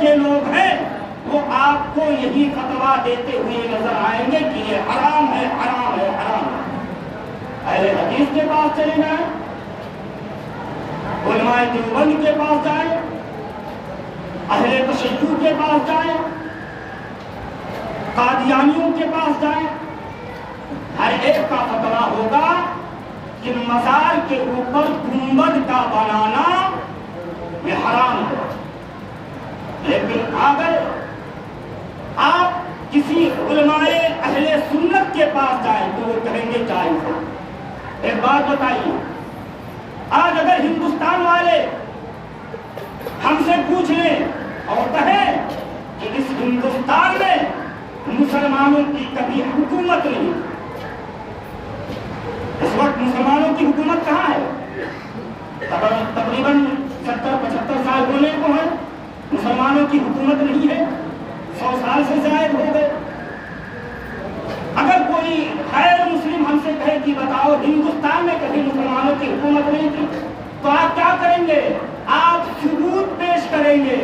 کے لوگ ہیں وہ آپ کو یہی فتویٰ دیتے ہوئے نظر آئیں گے کہ یہ حرام ہے، حرام ہے، حرام ہے۔ اہل حدیث کے پاس چلے جائیں، علماء دیوبند کے پاس جائیں، اہل تشیع کے پاس جائیں، قادیانیوں کے پاس جائیں، ہر ایک کا فتویٰ ہوگا کہ مزار کے اوپر گنبد کا بنانا یہ حرام ہے۔ لیکن اگر آپ کسی علماء اہل سنت کے پاس جائیں تو وہ کہیں گے جائز ہے۔ ایک بات بتائیے، آج اگر ہندوستان والے ہم سے پوچھ لیں اور کہیں کہ اس ہندوستان میں مسلمانوں کی کبھی حکومت نہیں، اس وقت مسلمانوں کی حکومت کہاں ہے؟ تقریباً 70-75 سال ہونے کو ہے، مسلمانوں کی حکومت نہیں ہے، 100 سال سے زائد ہو گئے۔ اگر کوئی غیر مسلم ہم سے کہے کہ بتاؤ ہندوستان میں کبھی مسلمانوں کی حکومت نہیں تھی، تو آپ کیا کریں گے؟ آپ ثبوت پیش کریں گے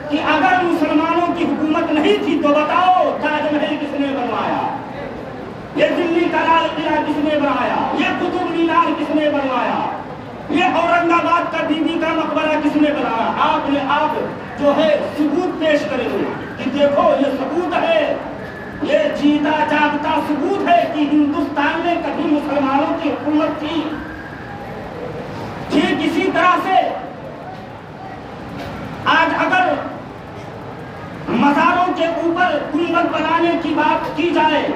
کہ اگر مسلمانوں کی حکومت نہیں تھی تو بتاؤ تاج محل کس نے بنوایا، یہ دلی کا لال قلعہ کس نے بنایا، یہ قطب مینار کس نے بنوایا، یہ اورنگ آباد کا بی بی کا مقبرہ کس نے بنایا؟ آپ جو ہے ثبوت پیش کریں گے کہ دیکھو یہ ثبوت ہے، یہ جیتا جاگتا ثبوت ہے کہ ہندوستان میں کبھی مسلمانوں کی حکومت تھی۔ ٹھیک اسی طرح سے آج اگر مزاروں کے اوپر گنبد بنانے کی بات کی جائے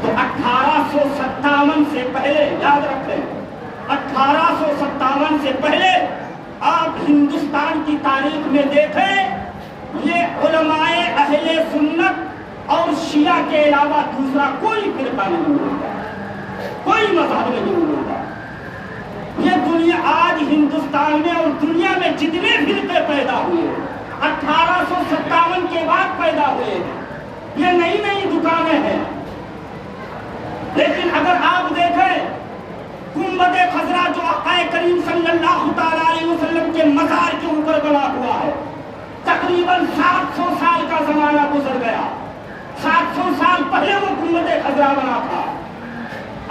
تو 1857 سے پہلے، یاد رکھیں 1857 سے پہلے آپ ہندوستان کی تاریخ میں دیکھیں، یہ علماء اہل سنت اور شیعہ کے علاوہ دوسرا کوئی فرقہ نہیں ہوتا، کوئی مذہب نہیں ہوتا۔ یہ دنیا آج ہندوستان میں اور دنیا میں جتنے فرقے پیدا ہوئے 1857 کے بعد پیدا ہوئے، یہ نئی نئی دکانیں ہیں۔ لیکن اگر آپ دیکھیں گنبد خضرا جو آقا کریم صلی اللہ تعالیٰ علیہ وسلم کے مزار کے اوپر بنا ہوا ہے، تقریباً 700 سال کا زمانہ گزر گیا، 700 سال پہلے وہ گنبد خضرا بنا تھا۔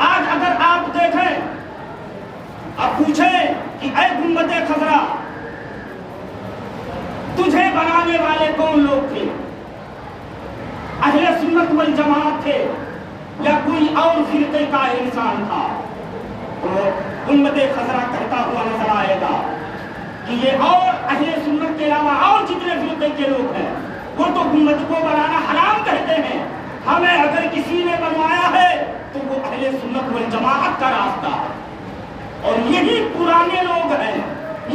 آج اگر آپ دیکھیں، اب پوچھیں کہ اے گنبد خضرا تجھے بنانے والے کون لوگ تھے؟ اہل سنت والجماعت تھے یا کوئی اور فرقے کا انسان تھا؟ تو گنبد خضرا کہتا ہوا نظر آئے گا کہ یہ اور اہل سنت کے علاوہ اور جتنے فرقے کے لوگ ہیں وہ تو گنبد کو بنانا حرام کہتے ہیں، ہمیں اگر کسی نے بنوایا ہے تو وہ اہل سنت والجماعت کا راستہ ہے، اور یہی پرانے لوگ ہیں،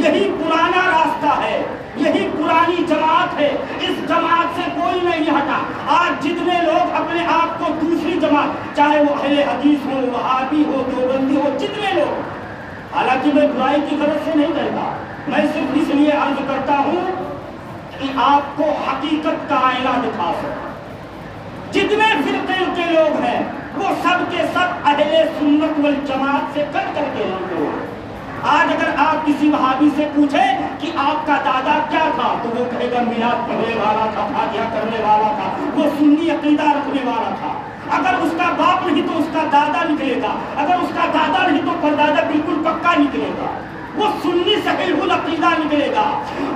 یہی پرانا راستہ ہے، یہی پرانی جماعت ہے، اس جماعت سے کوئی نہیں ہٹا۔ آج جتنے لوگ اپنے آپ کو دوسری جماعت، چاہے وہ اہل حدیث ہو، وہابی ہو، دیوبندی ہو، جتنے لوگ، حالانکہ میں برائی کی غرض سے نہیں کہتا، میں صرف اس لیے عرض کرتا ہوں کہ آپ کو حقیقت کا آئینہ دکھا سکوں۔ جتنے فرقے کے لوگ ہیں وہ سب کے سب اہل سنت والجماعت سے کٹ کر کے لوگ۔ آج اگر آپ کسی وہابی سے پوچھیں کہ آپ کا دادا کیا تھا تو وہ کہے گا میلاد پڑھنے والا تھا، فاتحہ کرنے والا تھا، وہ سنی عقیدہ رکھنے والا تھا۔ اگر اس کا باپ نہیں تو اس کا دادا نکلے گا، اگر اس کا دادا نہیں تو پردادا بالکل پکا نکلے گا، وہ سنی صحیح العقیدہ نکلے گا،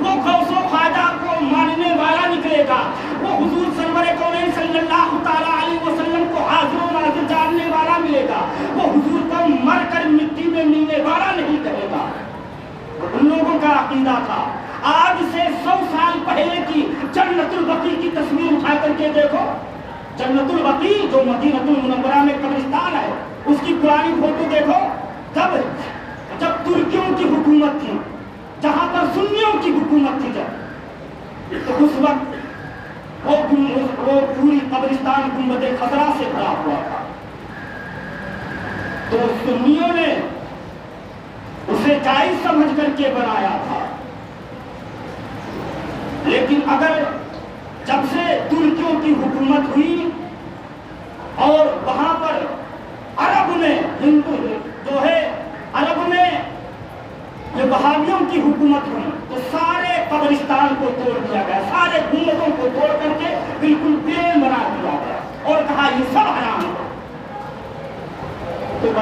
وہ غوث و خواجہ کو ماننے والا نکلے گا، وہ حضور سرور کونین صلی اللہ تعالیٰ علیہ وسلم کو حاضر و ناظر جاننے والا ملے گا، وہ حضور کو مر کر مٹی میں ملنے والا نہیں کہے گا۔ ان لوگوں کا عقیدہ تھا۔ آج سے 100 سال پہلے کی جنت البقیع کی تصویر اٹھا کر کے دیکھو، جنت البقیع جو مدینہ المنورہ میں قبرستان ہے، اس کی پرانی فوٹو دیکھو، جب ترکیوں کی حکومت تھی، جہاں پر سنیوں کی حکومت تھی، تو اس وقت وہ پوری قبرستان گنبد خضرا سے بھرا ہوا تھا، تو سنیوں نے اسے جائز سمجھ کر کے بنایا تھا۔ لیکن اگر جب سے ترکیوں کی حکومت ہوئی اور وہاں پر عرب میں عرب میں یہ وہابیوں کی حکومت ہوئی، تو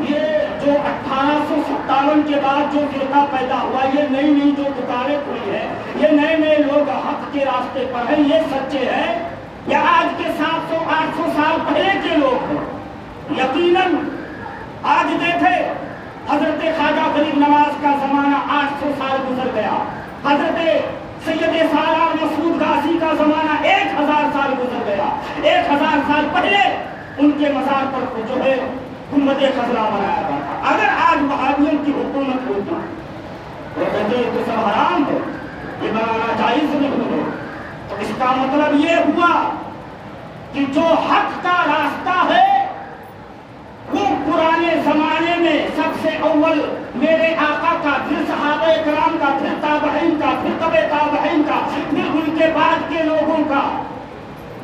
یہ جو 1857 کے بعد جو فرقہ پیدا ہوا، یہ نئی نئی جو دکانیں کھلی ہیں، یہ نئے نئے لوگ حق کے راستے پر ہیں، یہ سچے ہیں یا آج کے 700-800 سال پہلے کے لوگ ہیں؟ یقیناً آج دیکھے حضرت خواجہ غریب نواز کا زمانہ 800 سال گزر گیا، حضرت سید سالار مسعود غازی کا زمانہ 1000 سال گزر گیا، 1000 سال پہلے ان کے مزار پر جو ہے گنبد خضرا بنایا گیا تھا۔ اگر آج وہابیوں کی حکومت ہوتی وہ کہتے تو سب حرام ہے، یہ بنانا جائز نہیں ہے، تو اس کا مطلب یہ ہوا کہ جو حق کا راستہ ہے وہ پرانے زمانے میں سب سے اول میرے آقا کا، پھر صحابہ کرام کا، پھر تابعین کا، پھر تبع تابعین کا، پھر ان کے بعد کے لوگوں کا،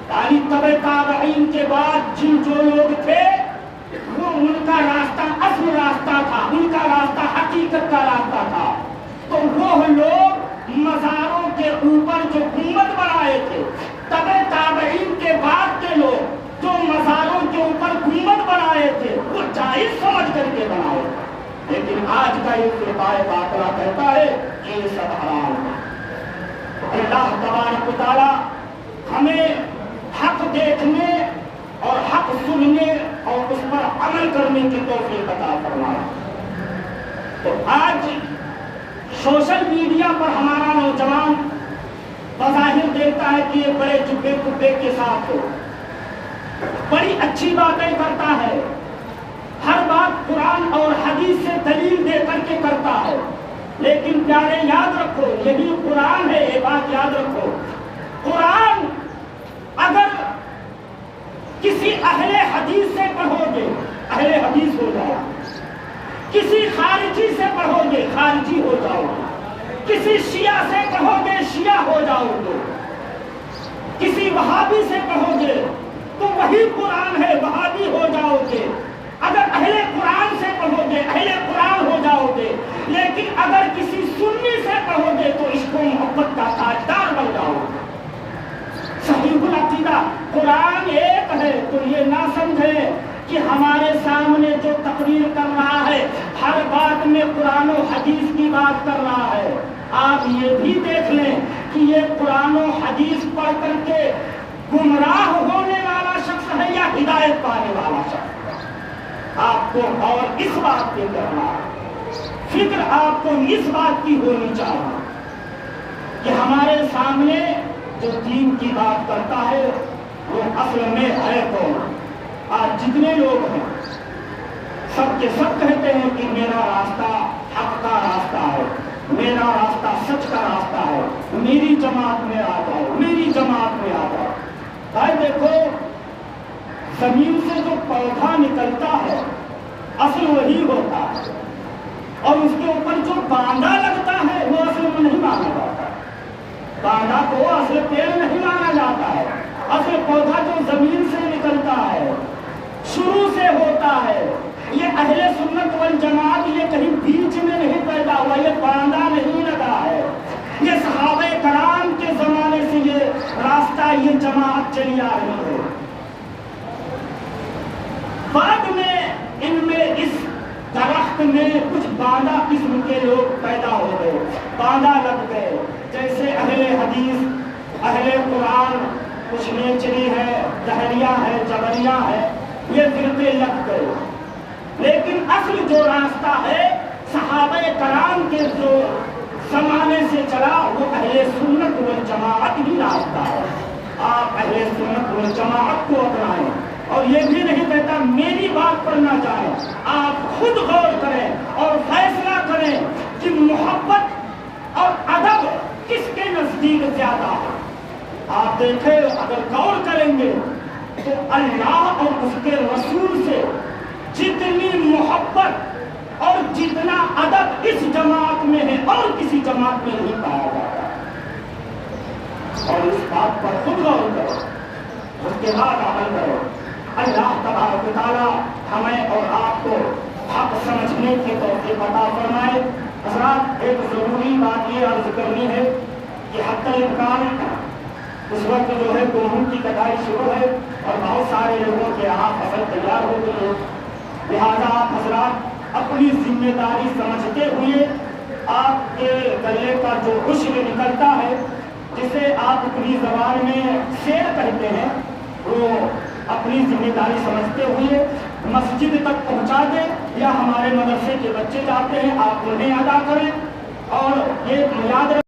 یعنی تبع تابعین کے بعد جن جو لوگ تھے وہ ان کا راستہ اصل راستہ تھا، ان کا راستہ حقیقت کا راستہ تھا۔ تو وہ لوگ مزاروں کے اوپر جو گنبد بنائے تھے، تبع تابعین کے بعد کے لوگ جو مزاروں کے اوپر گنبد بنائے تھے وہ جائز سمجھ کر کے بنائے، لیکن آج کا یہ فرقہ باطلہ کہتا ہے کہ یہ سب حرام ہے۔ اللہ تبارک و تعالی ہمیں حق دیکھنے اور حق سننے اور اس پر عمل کرنے کی توفیق عطا فرمائے۔ تو آج سوشل میڈیا پر ہمارا نوجوان بظاہر دیکھتا ہے کہ یہ بڑے جبے کبے کے ساتھ ہو، بڑی اچھی باتیں کرتا ہے، ہر بات قرآن اور حدیث سے دلیل دے کر کے کرتا ہے، لیکن پیارے یاد رکھو یہی قرآن ہے، یہ بات یاد رکھو، قرآن اگر کسی اہل حدیث سے پڑھو گے اہل حدیث ہو جاؤ، کسی خارجی سے پڑھو گے خارجی ہو جاؤ، کسی شیعہ سے پڑھو گے شیعہ ہو جاؤ گے، کسی وہابی سے پڑھو گے تو وہی قرآن ہے وہابی ہو جاؤ گے، اگر اہل قرآن سے پڑھو گے اہل قرآن ہو جاؤ گے، لیکن اگر کسی سنی سے پڑھو گے تو عشق و محبت کا تاجدار بن جاؤ گے۔ صحیح العقیدہ قرآن ایک ہے، تو یہ نہ سمجھے کہ ہمارے سامنے جو تقریر کر رہا ہے ہر بات میں قرآن و حدیث کی بات کر رہا ہے۔ آپ یہ بھی دیکھ لیں کہ یہ قرآن و حدیث پڑھ کر کے گمراہ ہونے والا شخص ہے یا ہدایت پانے والا شخص ہے۔ آپ کو اور اس بات پہ کرنا ہے، فکر آپ کو اس بات کی ہونی چاہیے کہ ہمارے سامنے جو دین کی بات کرتا ہے وہ اصل میں ہے کون؟ آج جتنے لوگ ہیں سب کے سب کہتے ہیں کہ میرا راستہ حق کا راستہ ہے، میرا راستہ سچ کا راستہ ہے، میری جماعت میں آ جاؤ، میری جماعت میں آ جاؤ۔ بھائی دیکھو زمین سے جو پودا نکلتا ہے اصل وہی ہوتا ہے، اور اس کے اوپر جو باندھا لگتا ہے وہ اصل میں نہیں مانا جاتا، باندھا کو اصل پیڑ نہیں مانا جاتا ہے، اصل پودا جو زمین سے نکلتا ہے شروع سے ہوتا ہے۔ یہ اہل سنت والجماعت یہ کہیں بیچ میں نہیں پیدا ہوا، یہ باندھا نہیں لگا ہے، یہ صحابہ کرام کے زمانے سے یہ راستہ یہ جماعت چلی آ رہی ہے۔ بعد میں ان میں اس درخت میں کچھ باندھا قسم کے لوگ پیدا ہو گئے، باندھا لگ گئے، جیسے اہل حدیث اہل قرآن، کچھ نیچری ہے، دہریہ ہے، جبریہ ہے، یہ فرقے لگ گئے، لیکن اصل جو راستہ ہے صحابہ کرام کے جو زمانے سے چلا وہ اہل سنت والجماعت ہی راستہ ہے۔ آپ اہل سنت والجماعت کو اپنائیں، اور یہ بھی نہیں کہتا میری بات پر نہ جائیں، آپ خود غور کریں اور فیصلہ کریں کہ محبت اور ادب کس کے نزدیک زیادہ ہے۔ آپ دیکھیں اگر غور کریں گے تو اللہ اور اس کے رسول سے جتنی محبت اور جتنا ادب اس جماعت میں ہے اور کسی جماعت میں نہیں پایا جاتا، اور اس بات پر خود غور کرو، اس کے بعد عمل کرو۔ اللہ تبارک و تعالی ہمیں اور آپ کو حق سمجھنے کی توفیق عطا فرمائے۔ حضرات ایک ضروری بات یہ عرض کرنی ہے کہ حتی الامکان اس وقت جو ہے گہوں کی کٹائی شروع ہے اور بہت سارے لوگوں کے یہاں فصل تیار ہو گئی ہے، لہذا آپ حضرات اپنی ذمہ داری سمجھتے ہوئے آپ کے گلے کا جو عشر نکلتا ہے، جسے آپ اپنی زبان میں شعر کہتے ہیں، وہ اپنی ذمہ داری سمجھتے ہوئے مسجد تک پہنچا دیں، یا ہمارے مدرسے کے بچے جاتے ہیں آپ انہیں ادا کریں، اور یہ یاد